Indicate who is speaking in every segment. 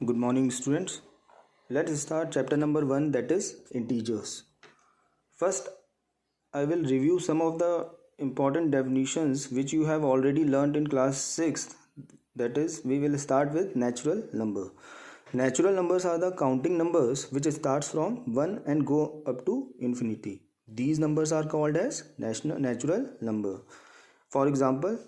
Speaker 1: Good morning, students. Let's start chapter number 1, that is integers. First, I will review some of the important definitions which you have already learned in class 6. That is, we will start with natural number. Natural numbers are the counting numbers which starts from 1 and go up to infinity. These numbers are called as natural number. For example,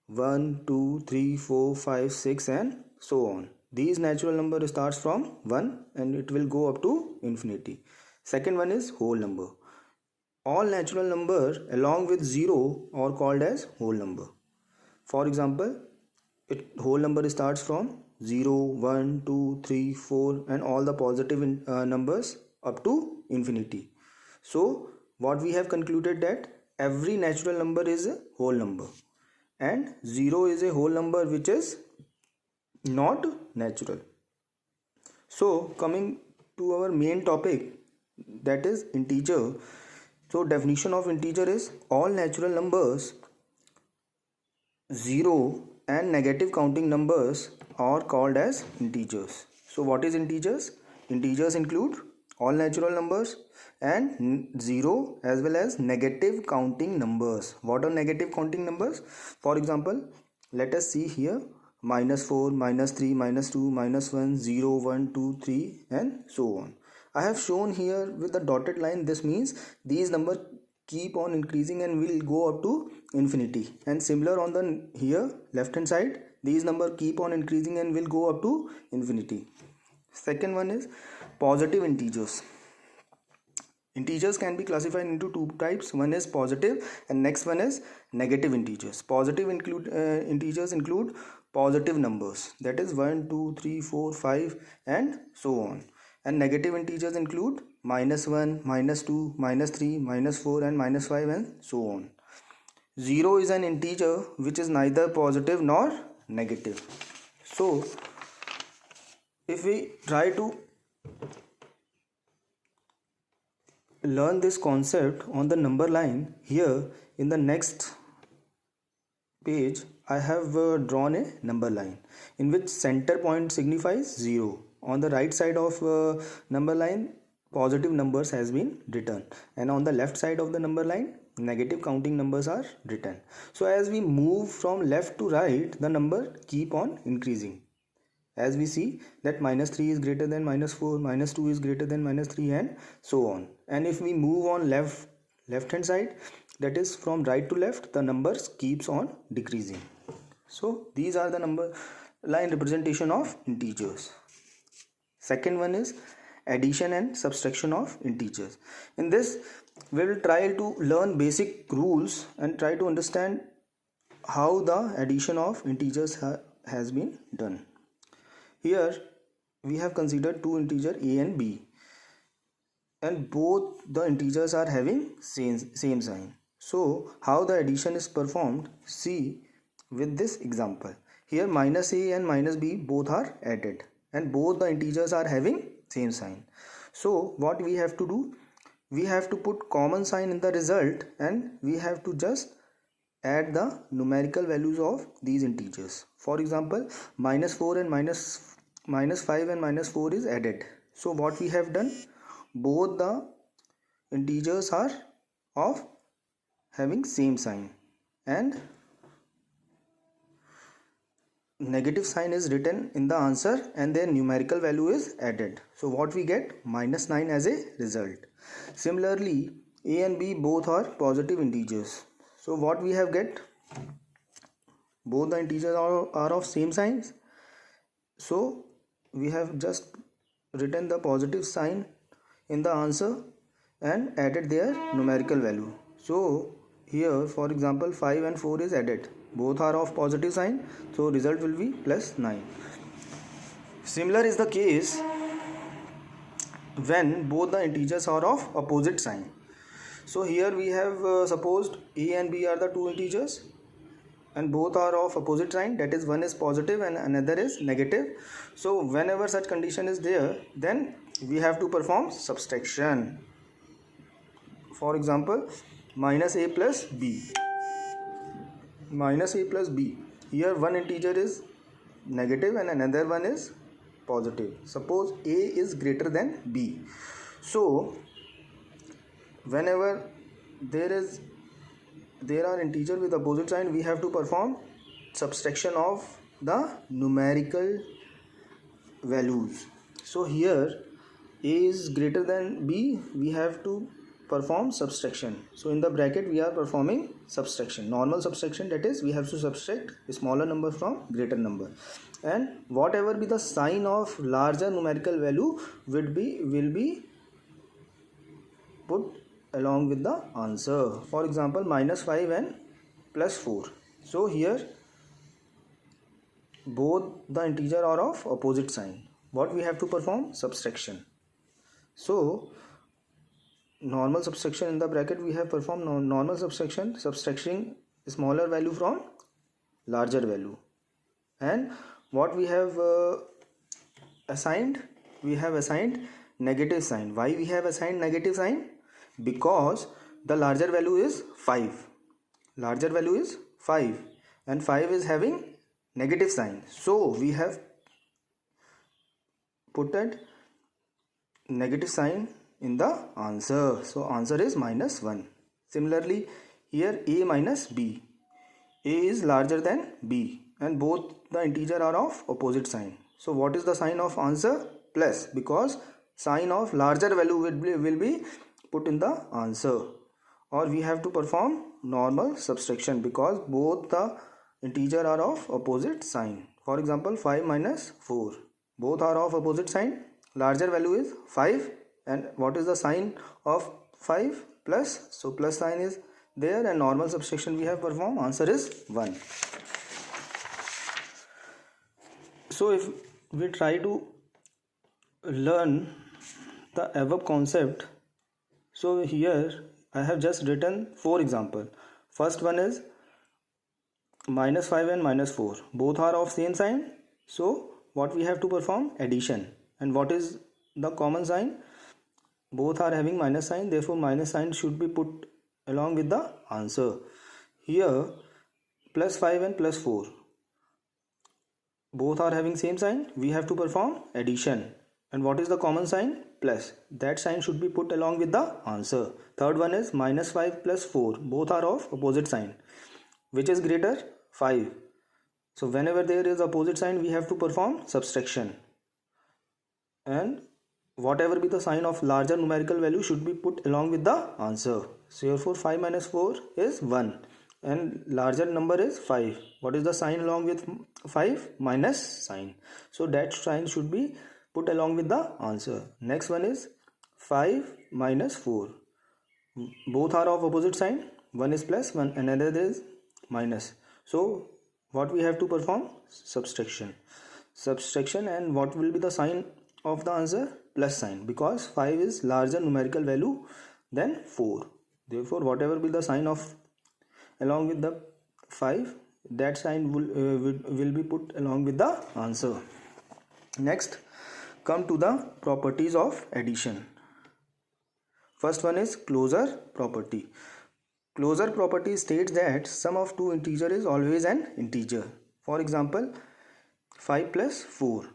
Speaker 1: 1, 2, 3, 4, 5, 6 and so on. These natural number starts from 1 and it will go up to infinity. Second one is whole number. All natural number along with 0 are called as whole number. For example, whole number starts from 0, 1, 2, 3, 4 and all the positive numbers up to infinity. So what we have concluded that every natural number is a whole number and 0 is a whole number which is not natural. So coming to our main topic, that is integer. So definition of integer is all natural numbers 0 and negative counting numbers are called as integers. So what is integers? Integers include all natural numbers and 0 as well as negative counting numbers. What are negative counting numbers? For example, let us see here -4, -3, -2, -1, 0, 1, 2, 3 and so on. I have shown here with the dotted line. This means these numbers keep on increasing and will go up to infinity. And similar on the here left hand side, these numbers keep on increasing and will go up to infinity. Second one is positive integers. Integers can be classified into two types. One is positive and next one is negative integers. Positive integers include positive numbers, that is 1, 2, 3, 4, 5 and so on. And negative integers include -1, -2, -3, -4 and -5 and so on. 0 is an integer which is neither positive nor negative. So if we try to learn this concept on the number line, here in the next page I have drawn a number line in which center point signifies 0. On the right side of number line, positive numbers has been written, and on the left side of the number line, negative counting numbers are written. So as we move from left to right, the number keep on increasing. As we see that -3 is greater than -4, -2 is greater than -3 and so on. And if we move on left hand side, that is from right to left, the numbers keeps on decreasing. So these are the number line representation of integers. Second one is addition and subtraction of integers. In this we will try to learn basic rules and try to understand how the addition of integers has been done. Here we have considered two integers a and b, and both the integers are having same sign. So how the addition is performed, see with this example. Here -a and -b both are added and both the integers are having same sign. So what we have to do, we have to put common sign in the result and we have to just add the numerical values of these integers. For example, -4 and -5 and -4 is added. So what we have done, both the integers are of having same sign and negative sign is written in the answer and their numerical value is added. So what we get, -9 as a result. Similarly, a and b both are positive integers. So what we have get, both the integers are of same signs. So we have just written the positive sign in the answer and added their numerical value. So here for example 5 and 4 is added, both are of positive sign, so result will be +9. Similar is the case when both the integers are of opposite sign. So here we have supposed a and b are the two integers and both are of opposite sign, that is one is positive and another is negative. So whenever such condition is there, then we have to perform subtraction. For example, -a plus b, -a plus b, here one integer is negative and another one is positive. Suppose A is greater than B. So whenever there are integer with opposite sign, we have to perform subtraction of the numerical values. So here A is greater than B, we have to perform subtraction. So in the bracket we are performing subtraction, normal subtraction, that is we have to subtract a smaller number from greater number, and whatever be the sign of larger numerical value will be put along with the answer. For example, -5 and +4. So here both the integer are of opposite sign. What we have to perform? Subtraction. So normal subtraction, in the bracket we have performed normal subtraction, subtracting smaller value from larger value. And what we have assigned? We have assigned negative sign. Why we have assigned negative sign? Because the larger value is 5. Larger value is 5 and 5 is having negative sign. So we have put a negative sign in the answer. So answer is -1. Similarly here A minus B. A is larger than B and both the integer are of opposite sign. So what is the sign of answer? Plus, because sign of larger value will be put in the answer. Or we have to perform normal subtraction because both the integer are of opposite sign. For example, 5 minus 4. Both are of opposite sign. Larger value is 5 and what is the sign of 5? Plus. So plus sign is there and normal subtraction we have performed. Answer is 1. So if we try to learn the above concept, so here I have just written 4 examples. First one is -5 and -4. Both are of same sign. So what we have to perform? Addition. And what is the common sign? Both are having minus sign. Therefore minus sign should be put along with the answer. Here +5 and +4. Both are having same sign. We have to perform addition. And what is the common sign? Plus. That sign should be put along with the answer. Third one is -5 + 4. Both are of opposite sign. Which is greater? 5. So whenever there is opposite sign, we have to perform subtraction. And whatever be the sign of larger numerical value should be put along with the answer. So therefore 5 minus 4 is 1. And larger number is 5. What is the sign along with 5? Minus sign. So that sign should be put along with the answer. Next one is 5 minus 4. Both are of opposite sign. One is plus, one another is minus. So what we have to perform? Subtraction. Subtraction, and what will be the sign of the answer? Plus sign, because 5 is larger numerical value than 4. Therefore whatever be the sign of along with the 5, that sign will be put along with the answer. Next, come to the properties of addition. First one is closure property. Closure property states that sum of two integer is always an integer. For example, 5 plus 4.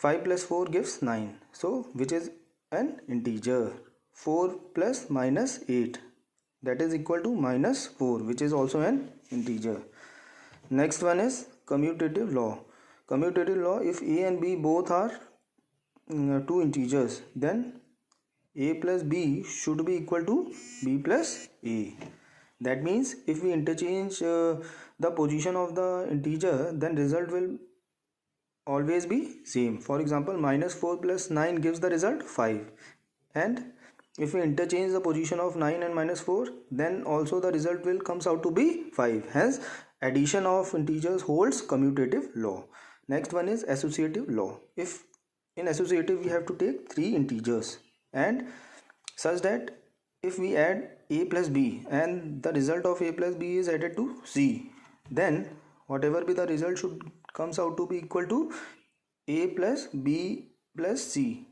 Speaker 1: 5 plus 4 gives 9. So which is an integer. 4 plus minus 8. That is equal to minus 4, which is also an integer. Next one is commutative law. Commutative law, if A and B both are two integers, then A plus B should be equal to B plus A. That means if we interchange the position of the integer, then result will always be same. For example, minus 4 plus 9 gives the result 5. And if we interchange the position of 9 and minus 4, then also the result will comes out to be 5. Hence, addition of integers holds commutative law. Next one is associative law. If in associative we have to take 3 integers, and such that if we add A plus B and the result of A plus B is added to C, then whatever be the result should comes out to be equal to A plus B plus C.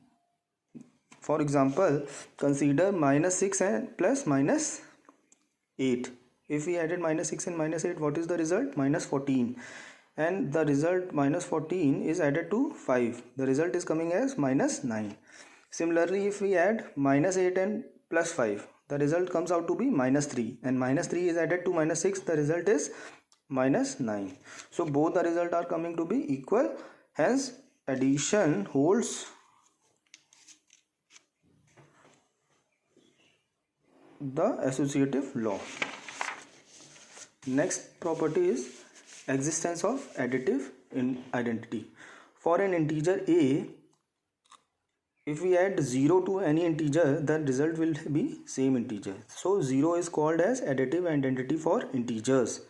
Speaker 1: For example, consider -6 and plus -8. If we added -6 and -8, what is the result? -14. and the result minus 14 is added to 5. The result is coming as minus 9. Similarly, if we add minus 8 and plus 5, the result comes out to be minus 3, and minus 3 is added to minus 6, the result is minus 9. So both the result are coming to be equal, hence addition holds the associative law. Next property is existence of additive identity. For an integer a, if we add 0 to any integer, the result will be same integer. So 0 is called as additive identity for integers.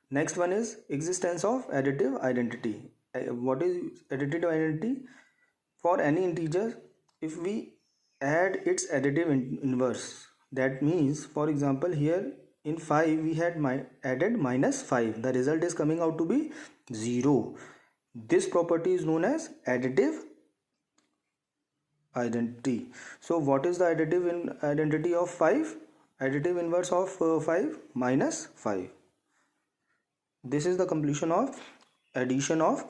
Speaker 1: Next one is existence of additive identity. What is additive identity? For any integer, if we add its additive inverse, that means, for example, here in 5 we had added minus 5, the result is coming out to be 0. This property is known as additive identity. So what is the additive identity of 5? Additive inverse of 5 minus 5. This is the completion of addition of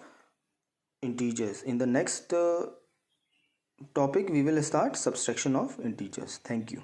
Speaker 1: integers. In the next topic we will start subtraction of integers. Thank you.